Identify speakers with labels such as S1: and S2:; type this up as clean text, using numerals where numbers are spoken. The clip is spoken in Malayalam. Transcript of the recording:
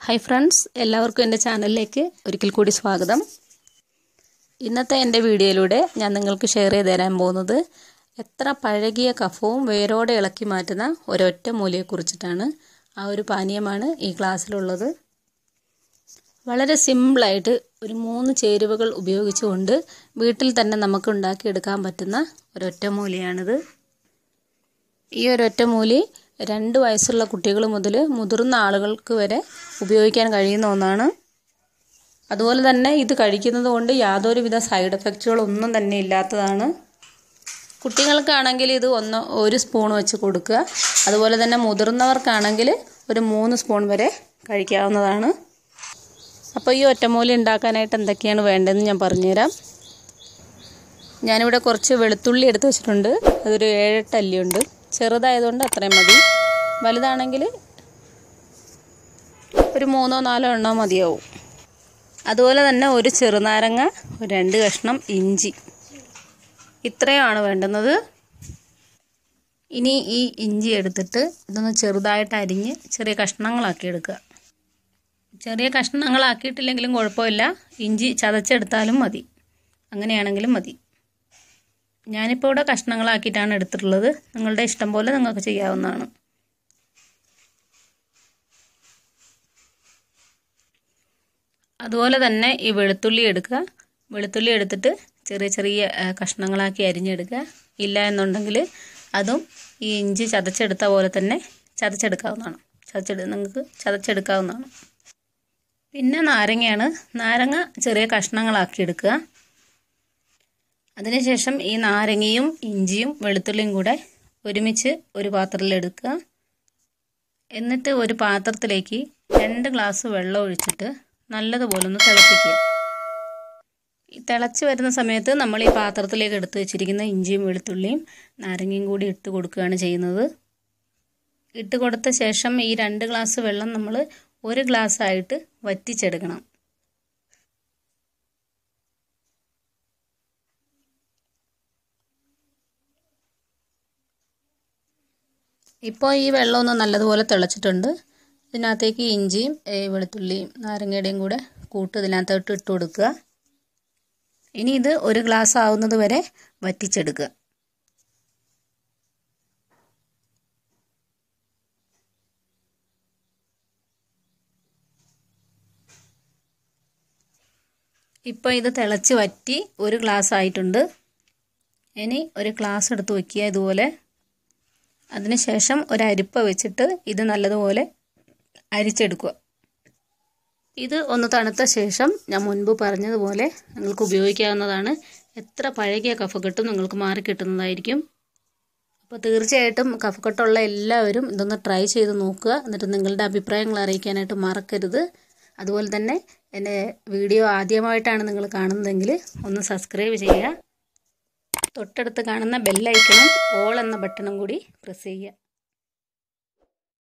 S1: ഹായ് ഫ്രണ്ട്സ്, എല്ലാവർക്കും എൻ്റെ ചാനലിലേക്ക് ഒരിക്കൽ കൂടി സ്വാഗതം. ഇന്നത്തെ എൻ്റെ വീഡിയോയിലൂടെ ഞാൻ നിങ്ങൾക്ക് ഷെയർ ചെയ്ത് തരാൻ പോകുന്നത് എത്ര പഴകിയ കഫവും വേരോടെ ഇളക്കി മാറ്റുന്ന ഒരൊറ്റ മൂലിയെക്കുറിച്ചിട്ടാണ്. ആ ഒരു പാനീയമാണ് ഈ ക്ലാസ്സിലുള്ളത്. വളരെ സിമ്പിളായിട്ട് ഒരു 3 ചേരുവകൾ ഉപയോഗിച്ചുകൊണ്ട് വീട്ടിൽ തന്നെ നമുക്ക് ഉണ്ടാക്കിയെടുക്കാൻ പറ്റുന്ന ഒരൊറ്റ മൂലിയാണിത്. ഈ ഒരൊറ്റ മൂലി 2 വയസ്സുള്ള കുട്ടികൾ മുതൽ മുതിർന്ന ആളുകൾക്ക് വരെ ഉപയോഗിക്കാൻ കഴിയുന്ന ഒന്നാണ്. അതുപോലെ തന്നെ ഇത് കഴിക്കുന്നത് കൊണ്ട് യാതൊരുവിധ സൈഡ് എഫക്റ്റുകളൊന്നും തന്നെ ഇല്ലാത്തതാണ്. കുട്ടികൾക്കാണെങ്കിൽ ഇത് 1 സ്പൂൺ വെച്ച് കൊടുക്കുക. അതുപോലെ തന്നെ മുതിർന്നവർക്കാണെങ്കിൽ ഒരു 3 സ്പൂൺ വരെ കഴിക്കാവുന്നതാണ്. അപ്പോൾ ഈ ഒറ്റമൂലി ഉണ്ടാക്കാനായിട്ട് എന്തൊക്കെയാണ് വേണ്ടതെന്ന് ഞാൻ പറഞ്ഞുതരാം. ഞാനിവിടെ കുറച്ച് വെളുത്തുള്ളി എടുത്ത് വെച്ചിട്ടുണ്ട്. അതൊരു 7-8 അല്ലിയുണ്ട്. ചെറുതായതുകൊണ്ട് അത്രയും മതി. വലുതാണെങ്കിൽ ഒരു 3-4 എണ്ണോ മതിയാവും. അതുപോലെ തന്നെ ഒരു ചെറുനാരങ്ങ, 2 കഷ്ണം ഇഞ്ചി, ഇത്രയുമാണ് വേണ്ടുന്നത്. ഇനി ഈ ഇഞ്ചി എടുത്തിട്ട് ഇതൊന്ന് ചെറുതായിട്ട് അരിഞ്ഞ് ചെറിയ കഷ്ണങ്ങളാക്കി എടുക്കുക. ചെറിയ കഷ്ണങ്ങളാക്കിയിട്ടില്ലെങ്കിലും കുഴപ്പമില്ല, ഇഞ്ചി ചതച്ചെടുത്താലും മതി, അങ്ങനെയാണെങ്കിലും മതി. ഞാനിപ്പോൾ ഇവിടെ കഷ്ണങ്ങളാക്കിയിട്ടാണ് എടുത്തിട്ടുള്ളത്. നിങ്ങളുടെ ഇഷ്ടം പോലെ നിങ്ങൾക്ക് ചെയ്യാവുന്നതാണ്. അതുപോലെ തന്നെ ഈ വെളുത്തുള്ളി എടുക്കുക. വെളുത്തുള്ളി എടുത്തിട്ട് ചെറിയ ചെറിയ കഷ്ണങ്ങളാക്കി അരിഞ്ഞെടുക്കുക. ഇല്ല എന്നുണ്ടെങ്കിൽ അതും ഈ ഇഞ്ചി ചതച്ചെടുത്ത പോലെ തന്നെ ചതച്ചെടുക്കാവുന്നതാണ്. നിങ്ങൾക്ക് ചതച്ചെടുക്കാവുന്നതാണ്. പിന്നെ നാരങ്ങയാണ്. നാരങ്ങ ചെറിയ കഷ്ണങ്ങളാക്കി എടുക്കുക. അതിനുശേഷം ഈ നാരങ്ങയും ഇഞ്ചിയും വെളുത്തുള്ളിയും കൂടെ ഒരുമിച്ച് ഒരു പാത്രത്തിലെടുക്കുക. എന്നിട്ട് ഒരു പാത്രത്തിലേക്ക് 2 ഗ്ലാസ് വെള്ളം ഒഴിച്ചിട്ട് നല്ലതുപോലെ ഒന്ന് തിളപ്പിക്കുക. ഈ തിളച്ച് വരുന്ന സമയത്ത് നമ്മൾ ഈ പാത്രത്തിലേക്ക് എടുത്ത് വെച്ചിരിക്കുന്ന ഇഞ്ചിയും വെളുത്തുള്ളിയും നാരങ്ങയും കൂടി ഇട്ട് കൊടുക്കുകയാണ് ചെയ്യുന്നത്. ഇട്ട് കൊടുത്ത ശേഷം ഈ 2 ഗ്ലാസ് വെള്ളം നമ്മൾ 1 ഗ്ലാസ് ആയിട്ട് വറ്റിച്ചെടുക്കണം. ഇപ്പോൾ ഈ വെള്ളം ഒന്ന് നല്ലതുപോലെ തിളച്ചിട്ടുണ്ട്. ഇതിനകത്തേക്ക് ഇഞ്ചിയും വെളുത്തുള്ളിയും നാരങ്ങയുടെയും കൂടെ കൂട്ട് ഇതിനകത്തോട്ട് ഇട്ട് കൊടുക്കുക. ഇനി ഇത് 1 ഗ്ലാസ് ആവുന്നത് വരെ വറ്റിച്ചെടുക്കുക. ഇപ്പോൾ ഇത് തിളച്ച് വറ്റി 1 ഗ്ലാസ് ആയിട്ടുണ്ട്. ഇനി ഒരു ഗ്ലാസ് എടുത്ത് വയ്ക്കുക ഇതുപോലെ. അതിനുശേഷം ഒരു അരിപ്പ വെച്ചിട്ട് ഇത് നല്ലതുപോലെ അരിച്ചെടുക്കുക. ഇത് ഒന്ന് തണുത്ത ശേഷം ഞാൻ മുൻപ് പറഞ്ഞതുപോലെ നിങ്ങൾക്ക് ഉപയോഗിക്കാവുന്നതാണ്. എത്ര പഴകിയ കഫക്കെട്ടും നിങ്ങൾക്ക് മാറിക്കിട്ടുന്നതായിരിക്കും. അപ്പോൾ തീർച്ചയായിട്ടും കഫക്കെട്ടുള്ള എല്ലാവരും ഇതൊന്ന് ട്രൈ ചെയ്ത് നോക്കുക. എന്നിട്ട് നിങ്ങളുടെ അഭിപ്രായങ്ങൾ അറിയിക്കാനായിട്ട് മറക്കരുത്. അതുപോലെ തന്നെ എൻ്റെ വീഡിയോ ആദ്യമായിട്ടാണ് നിങ്ങൾ കാണുന്നതെങ്കിൽ ഒന്ന് സബ്സ്ക്രൈബ് ചെയ്യുക. തൊട്ടടുത്ത് കാണുന്ന ബെല്ലൈക്കണും ഓൾ എന്ന ബട്ടണും കൂടി പ്രസ് ചെയ്യുക.